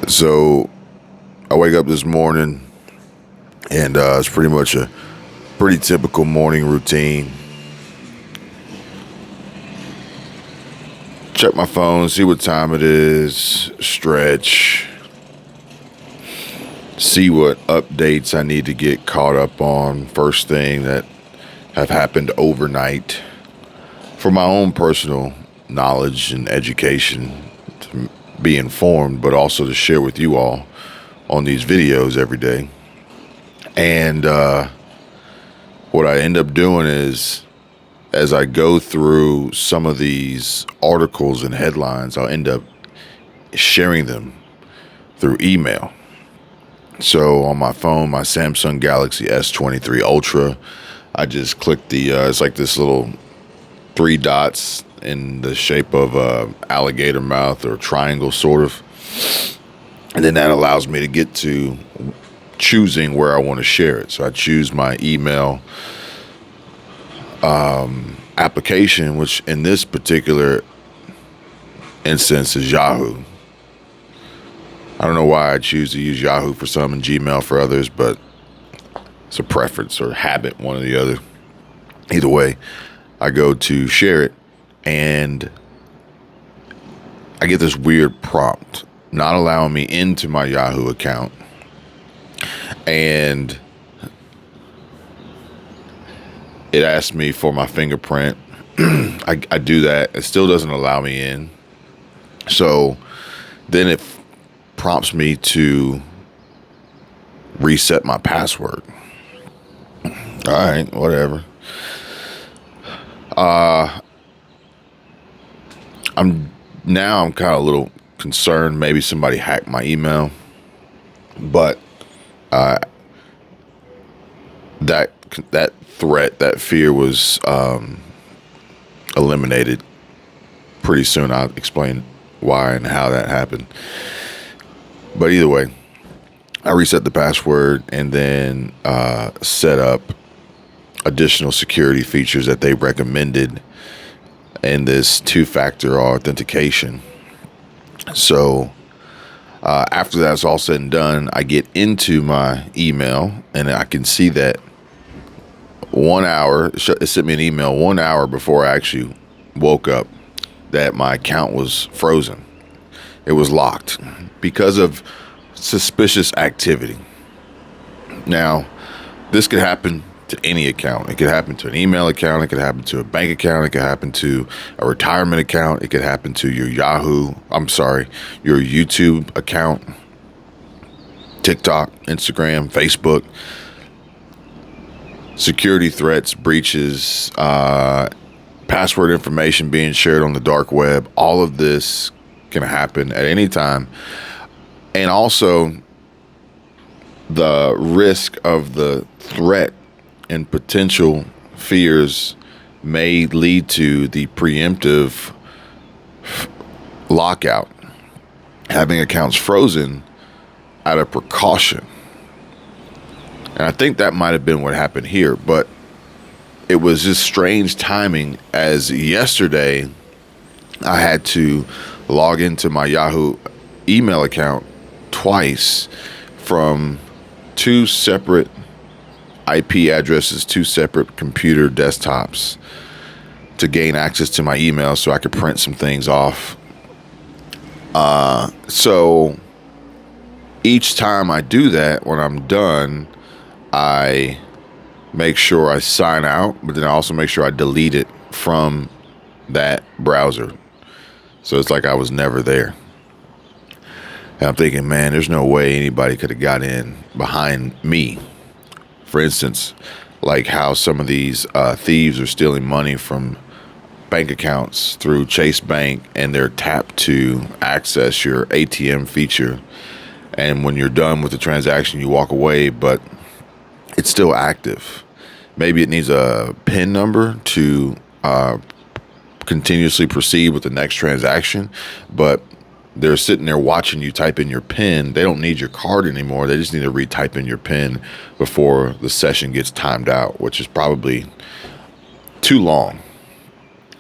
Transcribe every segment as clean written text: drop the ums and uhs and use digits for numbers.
So I wake up this morning and it's pretty much a pretty typical morning routine. Check my phone, see what time it is, stretch, see what updates I need to get caught up on first thing that have happened overnight for my own personal knowledge and education to be informed, but also to share with you all on these videos every day. And what I end up doing is, as I go through some of these articles and headlines, I'll end up sharing them through email. So on my phone, my Samsung Galaxy S23 Ultra, I just click it's like this little three dots in the shape of a alligator mouth or triangle sort of. And then that allows me to get to choosing where I want to share it. So I choose my email application, which in this particular instance is Yahoo. I don't know why I choose to use Yahoo for some and Gmail for others, but it's a preference or habit, one or the other. Either way, I go to share it and I get this weird prompt not allowing me into my Yahoo account. And it asked me for my fingerprint. I do that. It still doesn't allow me in. So then it prompts me to reset my password. All right, whatever. I'm kind of a little concerned. Maybe somebody hacked my email, but that threat, that fear was eliminated pretty soon. I'll explain why and how that happened. But either way, I reset the password and then set up additional security features that they recommended in this two-factor authentication. So after that's all said and done, I get into my email and I can see that 1 hour, it sent me an email 1 hour before I actually woke up that my account was frozen. It was locked because of suspicious activity. Now, this could happen to any account. It could happen to an email account. It could happen to a bank account. It could happen to a retirement account. It could happen to your your YouTube account, TikTok, Instagram, Facebook. Security threats, breaches, password information being shared on the dark web. All of this can happen at any time. And also the risk of the threat and potential fears may lead to the preemptive lockout, having accounts frozen out of precaution. And I think that might have been what happened here, but it was just strange timing, as yesterday I had to log into my Yahoo email account twice from two separate IP addresses, two separate computer desktops to gain access to my email so I could print some things off. So each time I do that, when I'm done, I make sure I sign out, but then I also make sure I delete it from that browser. So it's like I was never there. And I'm thinking, man, there's no way anybody could have got in behind me. For instance, like how some of these thieves are stealing money from bank accounts through Chase Bank, and they're tapped to access your ATM feature. And when you're done with the transaction, you walk away, but it's still active. Maybe it needs a PIN number to continuously proceed with the next transaction, but they're sitting there watching you type in your PIN. They don't need your card anymore. They just need to retype in your PIN before the session gets timed out, which is probably too long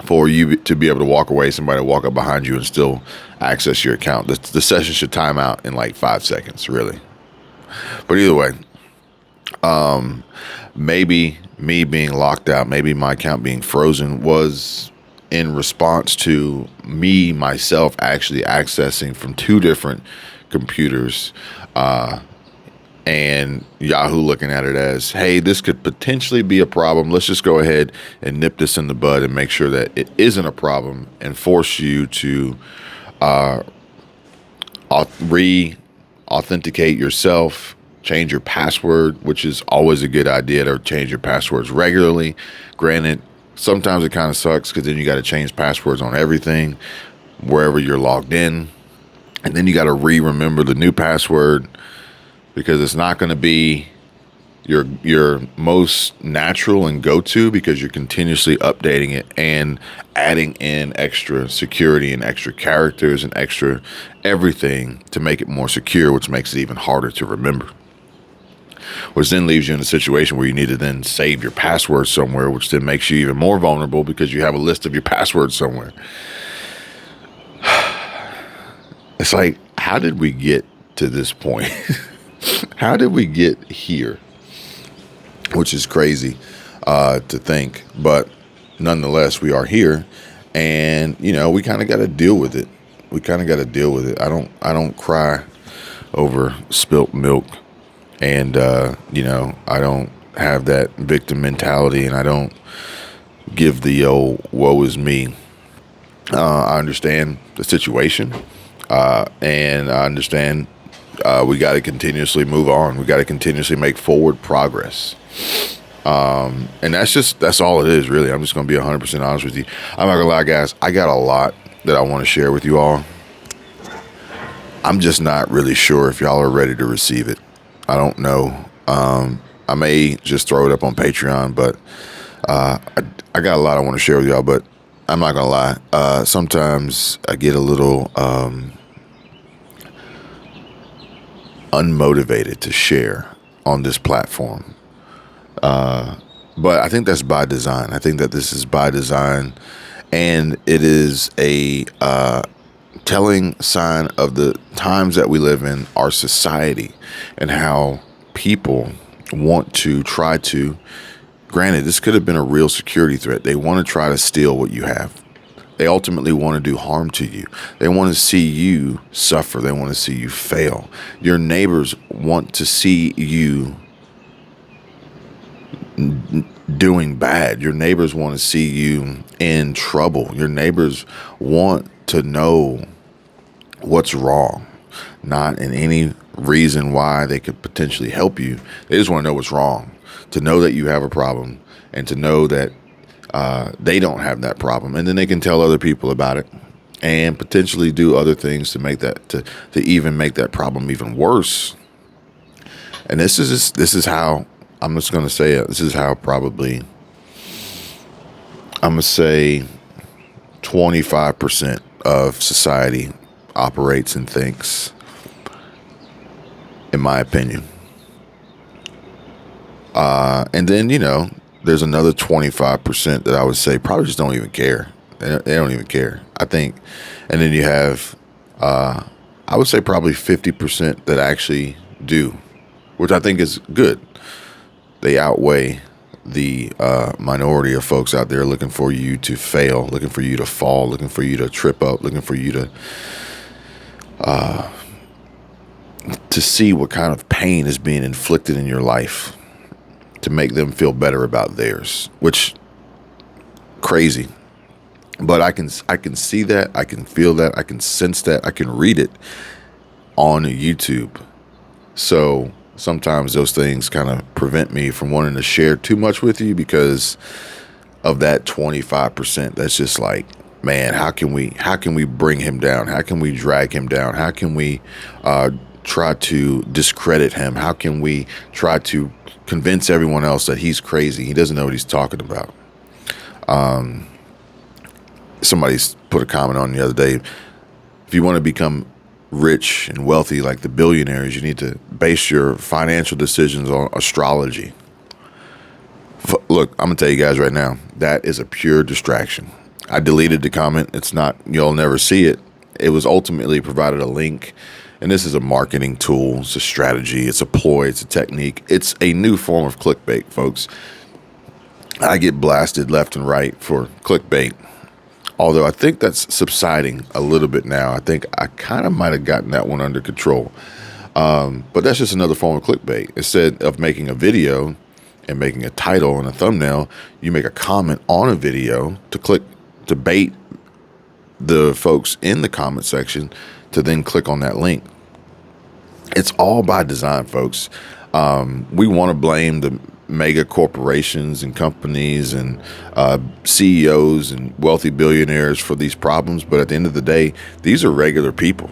for you to be able to walk away, somebody to walk up behind you and still access your account. The session should time out in like 5 seconds, really. But either way, maybe me being locked out, maybe my account being frozen was in response to me myself actually accessing from two different computers, and Yahoo looking at it as, hey, this could potentially be a problem. Let's just go ahead and nip this in the bud and make sure that it isn't a problem and force you to re-authenticate yourself, change your password, which is always a good idea to change your passwords regularly. Granted, sometimes it kind of sucks because then you got to change passwords on everything, wherever you're logged in. And then you got to remember the new password, because it's not going to be your most natural and go-to, because you're continuously updating it and adding in extra security and extra characters and extra everything to make it more secure, which makes it even harder to remember. Which then leaves you in a situation where you need to then save your password somewhere, which then makes you even more vulnerable because you have a list of your passwords somewhere. It's like, how did we get to this point? How did we get here? Which is crazy to think, but nonetheless, we are here, and we kind of got to deal with it. I don't cry over spilt milk, and I don't have that victim mentality, and I don't give the old woe is me. I understand the situation, and I understand we got to continuously move on. We got to continuously make forward progress. And that's all it is, really. I'm just going to be 100% honest with you. I'm not going to lie, guys. I got a lot that I want to share with you all. I'm just not really sure if y'all are ready to receive it. I don't know. I may just throw it up on Patreon, but I got a lot I want to share with y'all, but I'm not going to lie. Sometimes I get a little unmotivated to share on this platform. But I think that's by design. I think that this is by design, and it is a telling sign of the times that we live in, our society, and how people want to try to, granted, this could have been a real security threat. They want to try to steal what you have. They ultimately want to do harm to you. They want to see you suffer. They want to see you fail. Your neighbors want to see you doing bad. Your neighbors want to see you in trouble. Your neighbors want to know what's wrong, not in any reason why they could potentially help you. They just want to know what's wrong, to know that you have a problem, and to know that they don't have that problem, and then they can tell other people about it and potentially do other things to make that to even make that problem even worse. And this is how, I'm just going to say it, this is how probably, I'm going to say 25% of society operates and thinks, in my opinion. And then, there's another 25% that I would say probably just don't even care. They don't even care, I think. And then you have, I would say probably 50% that actually do, which I think is good. They outweigh the minority of folks out there looking for you to fail, looking for you to fall, looking for you to trip up, looking for you to see what kind of pain is being inflicted in your life to make them feel better about theirs, which crazy. But I can see that, I can feel that, I can sense that, I can read it on YouTube. So sometimes those things kind of prevent me from wanting to share too much with you because of that 25%. That's just like, man, how can we bring him down? How can we drag him down? How can we try to discredit him? How can we try to convince everyone else that he's crazy? He doesn't know what he's talking about. Somebody put a comment on the other day, if you want to become rich and wealthy like the billionaires, you need to base your financial decisions on astrology. Look, I'm gonna tell you guys right now, that is a pure distraction. I deleted the comment. It's not, you'll never see it. it was ultimately provided a link. And this is a marketing tool. It's a strategy. It's a ploy. It's a technique. It's a new form of clickbait, folks. I get blasted left and right for clickbait. Although I think that's subsiding a little bit now. I think I kind of might have gotten that one under control. But that's just another form of clickbait. Instead of making a video and making a title and a thumbnail, you make a comment on a video to bait the folks in the comment section to then click on that link. It's all by design, folks. We want to blame the mega corporations and companies and CEOs and wealthy billionaires for these problems. But at the end of the day, these are regular people,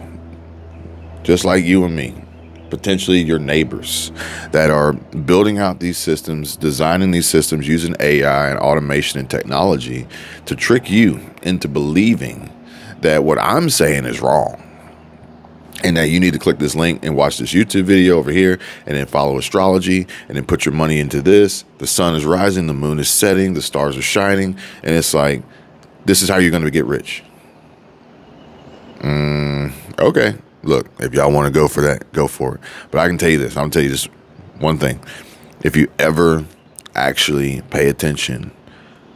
just like you and me, potentially your neighbors, that are building out these systems, designing these systems using AI and automation and technology to trick you into believing that what I'm saying is wrong. And that you need to click this link and watch this YouTube video over here and then follow astrology and then put your money into this. The sun is rising, the moon is setting, the stars are shining. And it's like, this is how you're going to get rich. Okay. Look, if y'all want to go for that, go for it. But I can tell you this. I'm going to tell you this one thing. If you ever actually pay attention,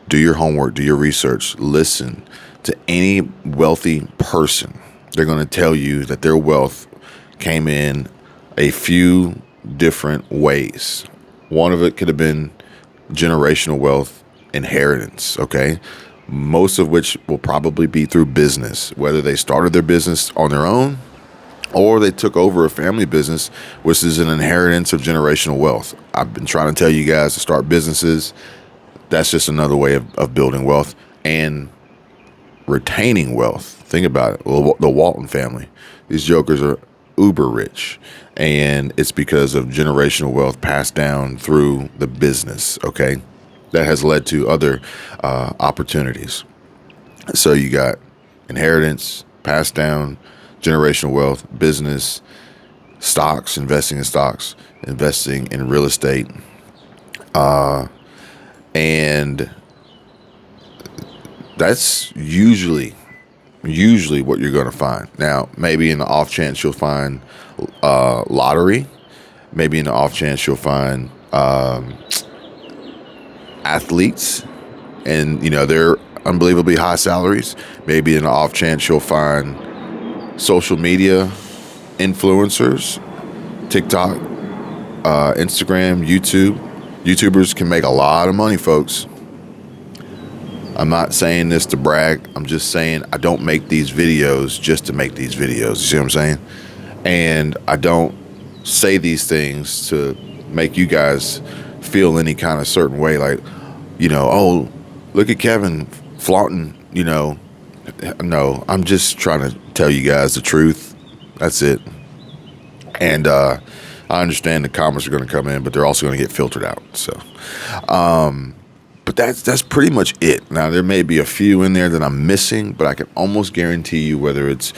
do your homework, do your research, listen to any wealthy person, they're going to tell you that their wealth came in a few different ways. One of it could have been generational wealth, inheritance, okay? Most of which will probably be through business, whether they started their business on their own or they took over a family business, which is an inheritance of generational wealth. I've been trying to tell you guys to start businesses. That's just another way of building wealth and retaining wealth. Think about it. The Walton family, these jokers are uber rich, and it's because of generational wealth passed down through the business, okay? That has led to other opportunities. So you got inheritance, passed down, generational wealth, business, stocks, investing in stocks, investing in real estate, and that's usually what you're going to find. Now, maybe in the off chance you'll find lottery. Maybe in the off chance you'll find athletes, and they're unbelievably high salaries. Maybe in the off chance you'll find social media influencers, TikTok, Instagram, YouTube. YouTubers can make a lot of money, folks. I'm not saying this to brag. I'm just saying I don't make these videos just to make these videos. You see what I'm saying? And I don't say these things to make you guys feel any kind of certain way, like, oh, look at Kevin flaunting, No, I'm just trying to tell you guys the truth. That's it. And I understand the comments are going to come in, but they're also going to get filtered out. So, but that's pretty much it. Now, there may be a few in there that I'm missing, but I can almost guarantee you, whether it's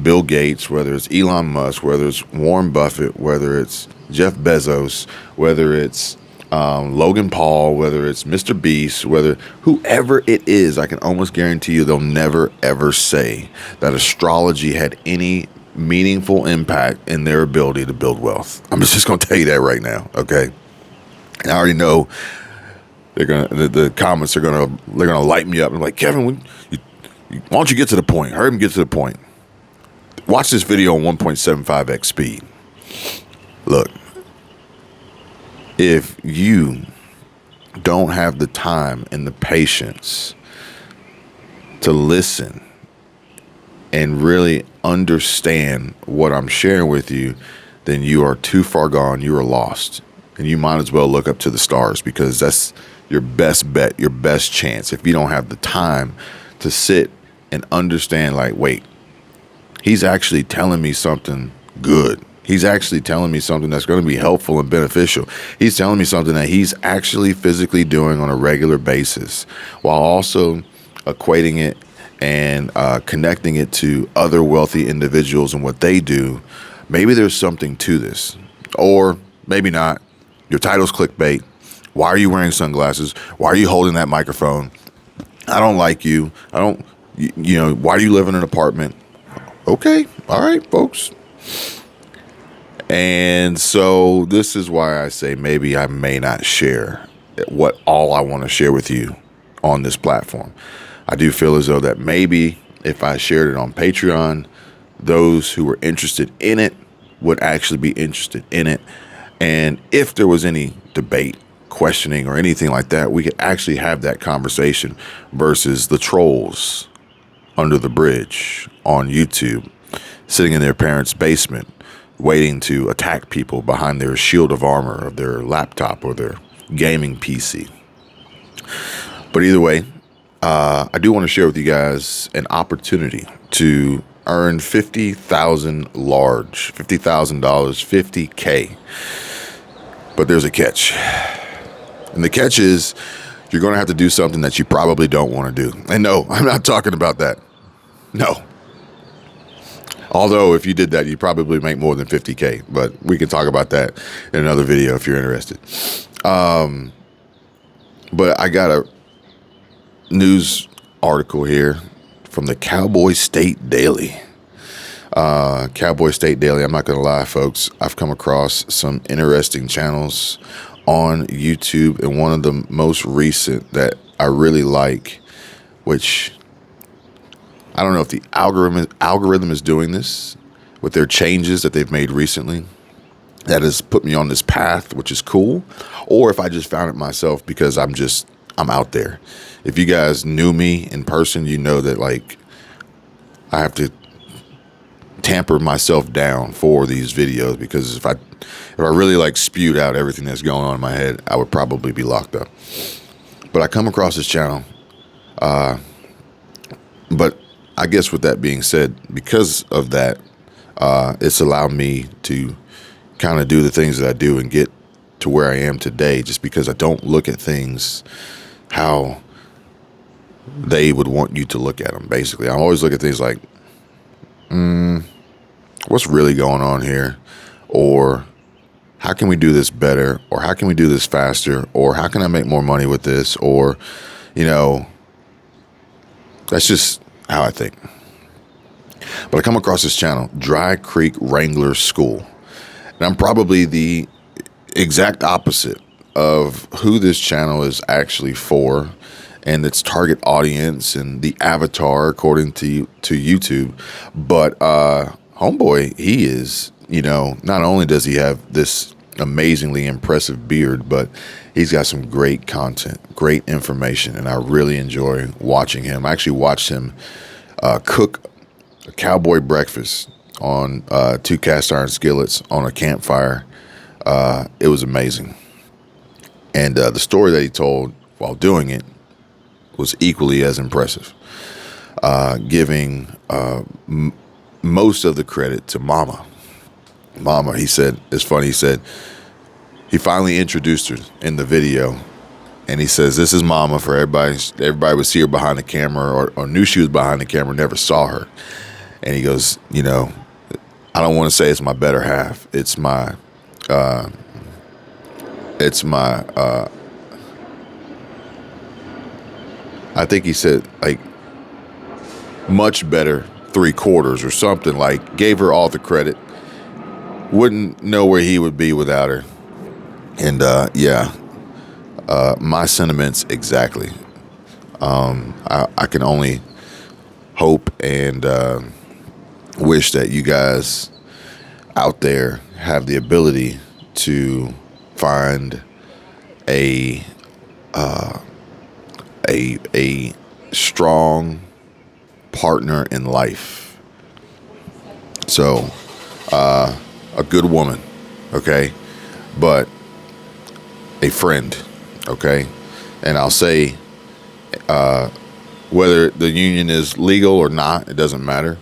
Bill Gates, whether it's Elon Musk, whether it's Warren Buffett, whether it's Jeff Bezos, whether it's Logan Paul, whether it's Mr. Beast, whether whoever it is, I can almost guarantee you they'll never, ever say that astrology had any meaningful impact in their ability to build wealth. I'm just going to tell you that right now, okay? And I already know the comments they're gonna light me up. I'm like, Kevin, why don't you get to the point? Hurry up and get to the point. Watch this video on 1.75x speed. Look, if you don't have the time and the patience to listen and really understand what I'm sharing with you, then you are too far gone. You are lost. And you might as well look up to the stars, because that's your best bet, your best chance. If you don't have the time to sit and understand, like, wait, he's actually telling me something good. He's actually telling me something that's going to be helpful and beneficial. He's telling me something that he's actually physically doing on a regular basis, while also equating it and connecting it to other wealthy individuals and what they do. Maybe there's something to this, or maybe not. Your title's clickbait. Why are you wearing sunglasses? Why are you holding that microphone? I don't like you. Why do you live in an apartment? Okay. All right, folks. And so this is why I say maybe I may not share what all I want to share with you on this platform. I do feel as though that maybe if I shared it on Patreon, those who were interested in it would actually be interested in it. And if there was any debate, questioning, or anything like that, we could actually have that conversation versus the trolls under the bridge on YouTube, sitting in their parents' basement, waiting to attack people behind their shield of armor of their laptop or their gaming PC. But either way, I do want to share with you guys an opportunity to earn 50,000 large, $50,000, 50K. But there's a catch. And the catch is you're going to have to do something that you probably don't want to do. And no, I'm not talking about that. No. Although if you did that, you'd probably make more than 50K. But we can talk about that in another video if you're interested. But I got a news article here from the Cowboy State Daily. Cowboy State Daily, I'm not going to lie, folks. I've come across some interesting channels on YouTube, and one of the most recent that I really like, which I don't know if the algorithm is doing this with their changes that they've made recently, that has put me on this path, which is cool, or if I just found it myself because I'm out there. If you guys knew me in person, you know that like I have to tamper myself down for these videos, because if I really like spewed out everything that's going on in my head, I would probably be locked up. But I come across this channel, but I guess with that being said, because of that, it's allowed me to kind of do the things that I do and get to where I am today, just because I don't look at things how they would want you to look at them. Basically, I always look at things like, what's really going on here? Or how can we do this better? Or how can we do this faster? Or how can I make more money with this? Or, that's just how I think. But I come across this channel, Dry Creek Wrangler School. And I'm probably the exact opposite of who this channel is actually for, and its target audience and the avatar according to YouTube. But homeboy, he is, not only does he have this amazingly impressive beard, but he's got some great content, great information, and I really enjoy watching him. I actually watched him cook a cowboy breakfast on 2 cast iron skillets on a campfire. It was amazing. And the story that he told while doing it was equally as impressive, giving most of the credit to Mama. Mama, he said, it's funny, he said he finally introduced her in the video, and he says, this is Mama for everybody. Everybody would see her behind the camera, or knew she was behind the camera, never saw her. And he goes, I don't want to say it's my better half. It's my I think he said like much better 3/4 or something, like gave her all the credit. Wouldn't know where he would be without her. And my sentiments exactly. I can only hope and wish that you guys out there have the ability to find a strong partner in life. So, a good woman, okay, but a friend, okay. And I'll say, whether the union is legal or not, it doesn't matter.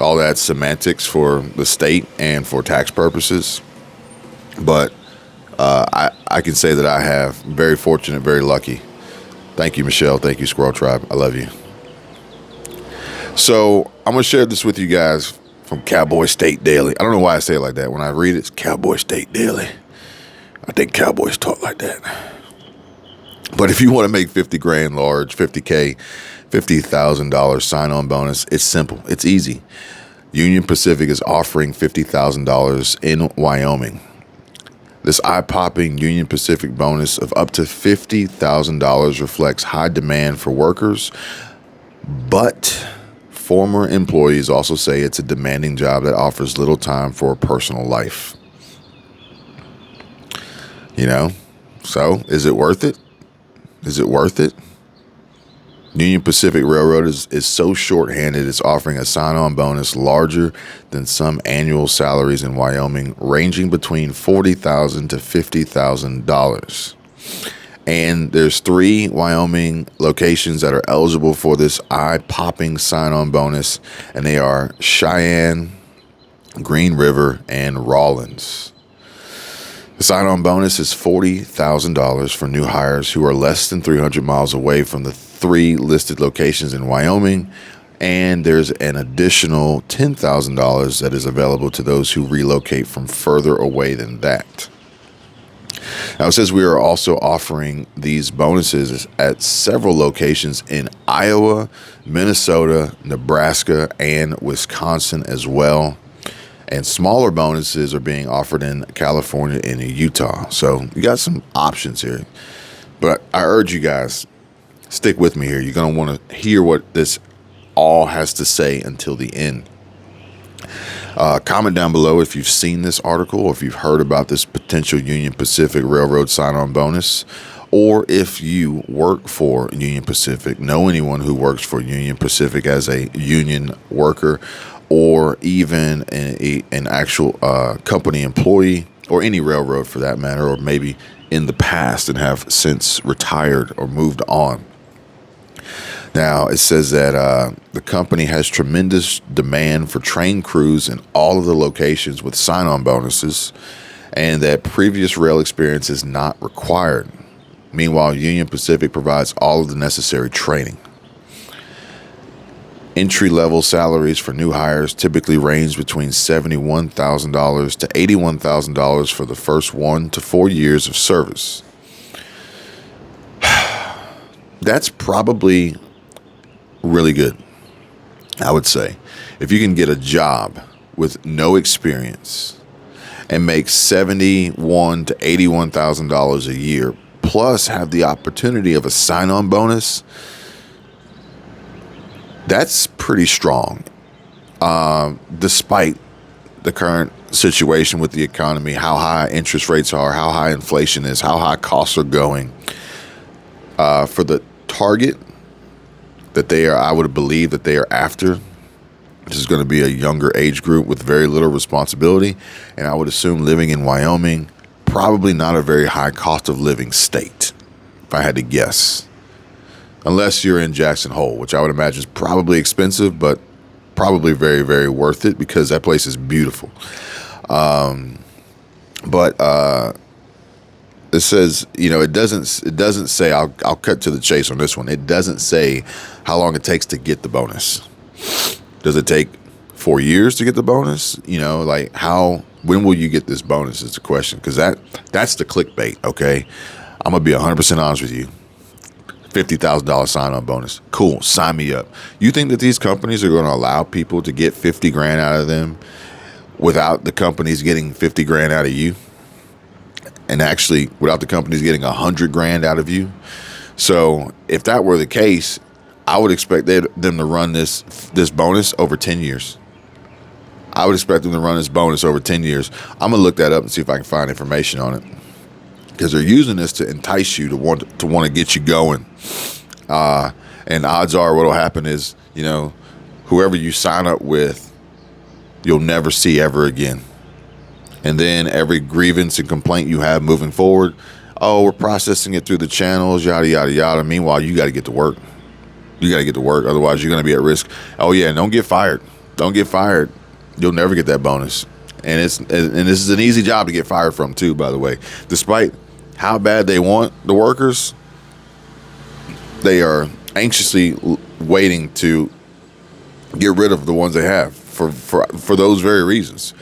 All that's semantics for the state and for tax purposes. But I can say that I have very fortunate, very lucky. Thank you, Michelle. Thank you, Squirrel Tribe. I love you. So I'm going to share this with you guys from Cowboy State Daily. I don't know why I say it like that. When I read it, it's Cowboy State Daily. I think cowboys talk like that. But if you want to make 50 grand large, 50K, $50,000 sign-on bonus, it's simple. It's easy. Union Pacific is offering $50,000 in Wyoming. This eye-popping Union Pacific bonus of up to $50,000 reflects high demand for workers, but former employees also say it's a demanding job that offers little time for a personal life. So is it worth it? Is it worth it? Union Pacific Railroad is so short-handed, it's offering a sign-on bonus larger than some annual salaries in Wyoming, ranging between $40,000 to $50,000. And there's 3 Wyoming locations that are eligible for this eye-popping sign-on bonus, and they are Cheyenne, Green River, and Rawlins. The sign-on bonus is $40,000 for new hires who are less than 300 miles away from the 3 listed locations in Wyoming, and there's an additional $10,000 that is available to those who relocate from further away than that. Now, it says we are also offering these bonuses at several locations in Iowa, Minnesota, Nebraska, and Wisconsin as well. And smaller bonuses are being offered in California and Utah. So you got some options here. But I urge you guys, stick with me here. You're going to want to hear what this all has to say until the end. Comment down below if you've seen this article, or if you've heard about this potential Union Pacific Railroad sign-on bonus, or if you work for Union Pacific, know anyone who works for Union Pacific as a union worker, or even an actual company employee, or any railroad for that matter, or maybe in the past and have since retired or moved on. Now, it says that the company has tremendous demand for train crews in all of the locations with sign-on bonuses, and that previous rail experience is not required. Meanwhile, Union Pacific provides all of the necessary training. Entry-level salaries for new hires typically range between $71,000 to $81,000 for the first 1 to 4 years of service. That's probably really good, I would say. If you can get a job with no experience and make $71,000 to $81,000 a year, plus have the opportunity of a sign-on bonus, that's pretty strong, despite the current situation with the economy, how high interest rates are, how high inflation is, how high costs are going. For the target that they are, I would believe that they are after, this is going to be a younger age group with very little responsibility, and I would assume living in Wyoming, probably not a very high cost of living state, if I had to guess. Unless you're in Jackson Hole, which I would imagine is probably expensive, but probably very, very worth it because that place is beautiful. It says, it doesn't say, I'll cut to the chase on this one. It doesn't say how long it takes to get the bonus. Does it take 4 years to get the bonus? When will you get this bonus is the question, because that's the clickbait, okay? I'm going to be 100% honest with you. $50,000 sign-on bonus. Cool. Sign me up. You think that these companies are going to allow people to get 50 grand out of them without the companies getting 50 grand out of you? And actually, without the companies getting 100 grand out of you? So if that were the case, I would expect them to run this bonus over 10 years. I would expect them to run this bonus over 10 years. I'm going to look that up and see if I can find information on it, because they're using this to entice you to want to get you going. And odds are what will happen is, whoever you sign up with, you'll never see ever again. And then every grievance and complaint you have moving forward, oh, we're processing it through the channels, yada, yada, yada. Meanwhile, you got to get to work. You got to get to work. Otherwise, you're going to be at risk. Oh, yeah, and don't get fired. Don't get fired. You'll never get that bonus. And this is an easy job to get fired from, too, by the way. Despite how bad they want the workers, they are anxiously waiting to get rid of the ones they have for those very reasons.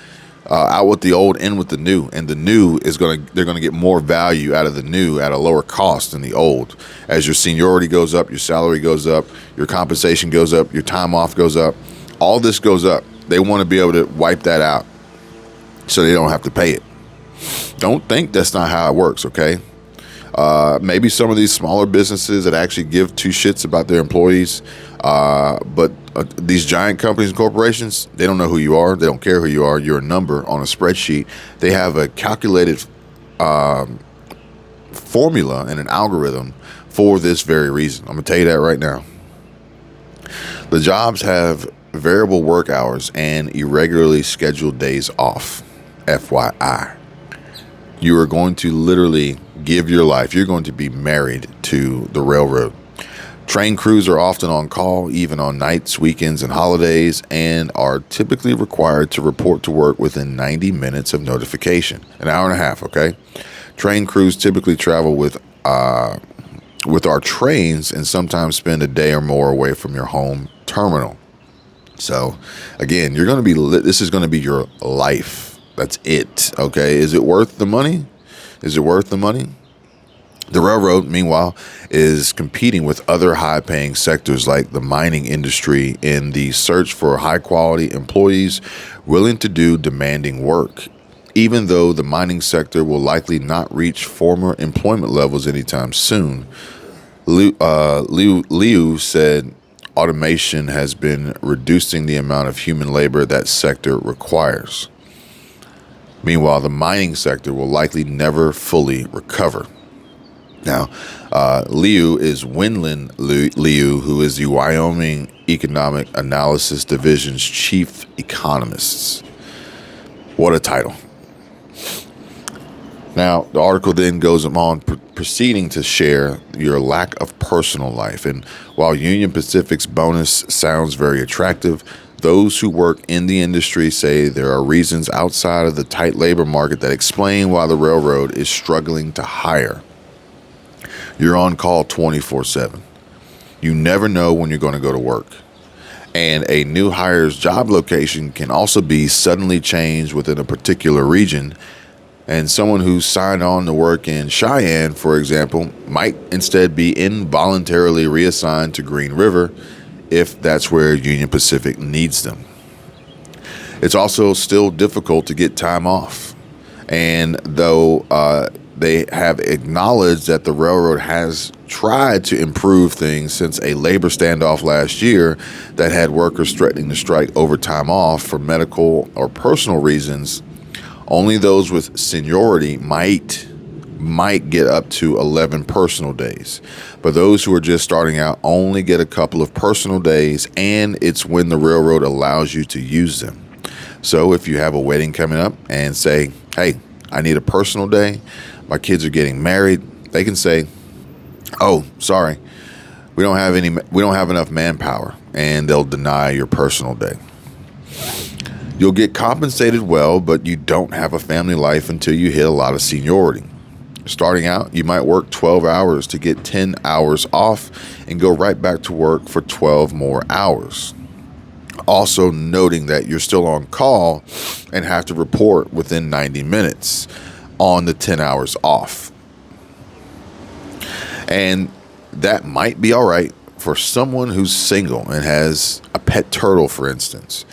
Out with the old, in with the new, and the new they're going to get more value out of the new at a lower cost than the old. As your seniority goes up, your salary goes up, your compensation goes up, your time off goes up, all this goes up. They want to be able to wipe that out so they don't have to pay it. Don't think that's not how it works, okay? Maybe some of these smaller businesses that actually give two shits about their employees, but these giant companies and corporations, they don't know who you are. They don't care who you are. You're a number on a spreadsheet. They have a calculated formula and an algorithm for this very reason. I'm going to tell you that right now. The jobs have variable work hours and irregularly scheduled days off. FYI. You are going to literally give your life. You're going to be married to the railroad. Train crews are often on call, even on nights, weekends, and holidays, and are typically required to report to work within 90 minutes of notification. An hour and a half, okay? Train crews typically travel with our trains and sometimes spend a day or more away from your home terminal. So, again, you're going to be this is going to be your life. That's it, okay? Is it worth the money? Is it worth the money? The railroad, meanwhile, is competing with other high-paying sectors like the mining industry in the search for high-quality employees willing to do demanding work. Even though the mining sector will likely not reach former employment levels anytime soon, Liu said automation has been reducing the amount of human labor that sector requires. Meanwhile, the mining sector will likely never fully recover. Now, Liu is Winland Liu, who is the Wyoming Economic Analysis Division's chief economist. What a title. Now, the article then goes on proceeding to share your lack of personal life. And while Union Pacific's bonus sounds very attractive, those who work in the industry say there are reasons outside of the tight labor market that explain why the railroad is struggling to hire. You're on call 24/7. You never know when you're going to go to work. And a new hire's job location can also be suddenly changed within a particular region. And someone who signed on to work in Cheyenne, for example, might instead be involuntarily reassigned to Green River if that's where Union Pacific needs them. It's also still difficult to get time off. And though they have acknowledged that the railroad has tried to improve things since a labor standoff last year that had workers threatening to strike overtime off for medical or personal reasons, only those with seniority might get up to 11 personal days. But those who are just starting out only get a couple of personal days, and it's when the railroad allows you to use them. So if you have a wedding coming up and say, hey, I need a personal day, my kids are getting married, they can say, oh, sorry, we don't have enough manpower, and they'll deny your personal day. You'll get compensated well, but you don't have a family life until you hit a lot of seniority. Starting out, you might work 12 hours to get 10 hours off and go right back to work for 12 more hours. Also noting that you're still on call and have to report within 90 minutes on the 10 hours off. And that might be all right for someone who's single and has a pet turtle, for instance.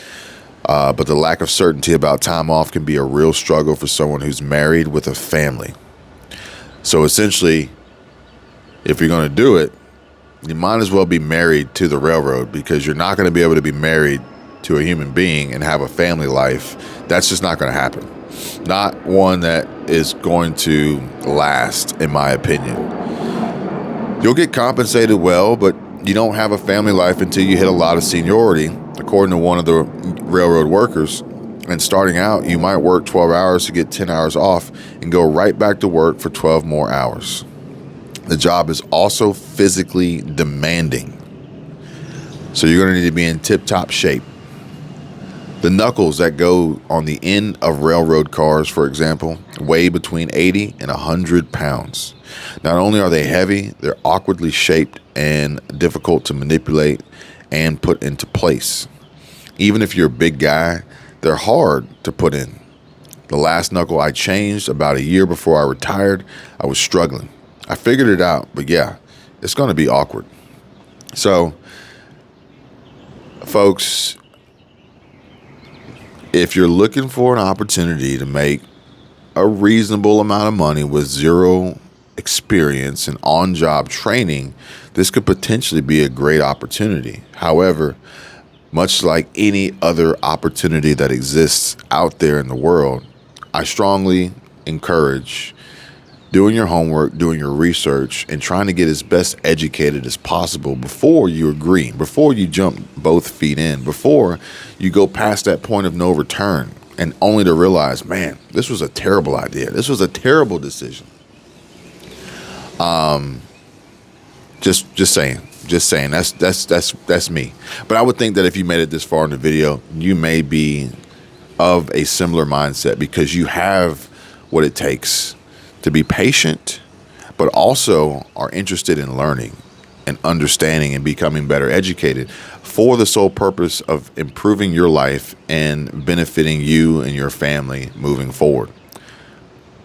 But the lack of certainty about time off can be a real struggle for someone who's married with a family. So essentially, if you're going to do it, you might as well be married to the railroad, because you're not going to be able to be married to a human being and have a family life. That's just not going to happen. Not one that is going to last, in my opinion. You'll get compensated well, but you don't have a family life until you hit a lot of seniority, according to one of the railroad workers. And starting out, you might work 12 hours to get 10 hours off and go right back to work for 12 more hours. The job is also physically demanding, so you're going to need to be in tip-top shape. The knuckles that go on the end of railroad cars, for example, weigh between 80 and 100 pounds. Not only are they heavy, they're awkwardly shaped and difficult to manipulate and put into place. Even if you're a big guy, they're hard to put in. The last knuckle I changed about a year before I retired, I was struggling. I figured it out, but yeah, it's going to be awkward. So, folks, if you're looking for an opportunity to make a reasonable amount of money with zero experience and on-job training, this could potentially be a great opportunity. However, much like any other opportunity that exists out there in the world, I strongly encourage doing your homework, doing your research, and trying to get as best educated as possible before you agree, before you jump both feet in, before you go past that point of no return, and only to realize, man, this was a terrible idea. This was a terrible decision. Just saying. That's me. But I would think that if you made it this far in the video, you may be of a similar mindset because you have what it takes to be patient, but also are interested in learning and understanding and becoming better educated for the sole purpose of improving your life and benefiting you and your family moving forward.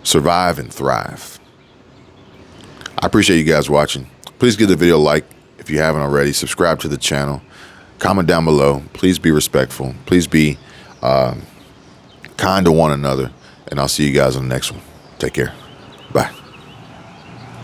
Survive and thrive. I appreciate you guys watching. Please give the video a like if you haven't already. Subscribe to the channel. Comment down below. Please be respectful. Please be kind to one another. And I'll see you guys on the next one. Take care. Bye.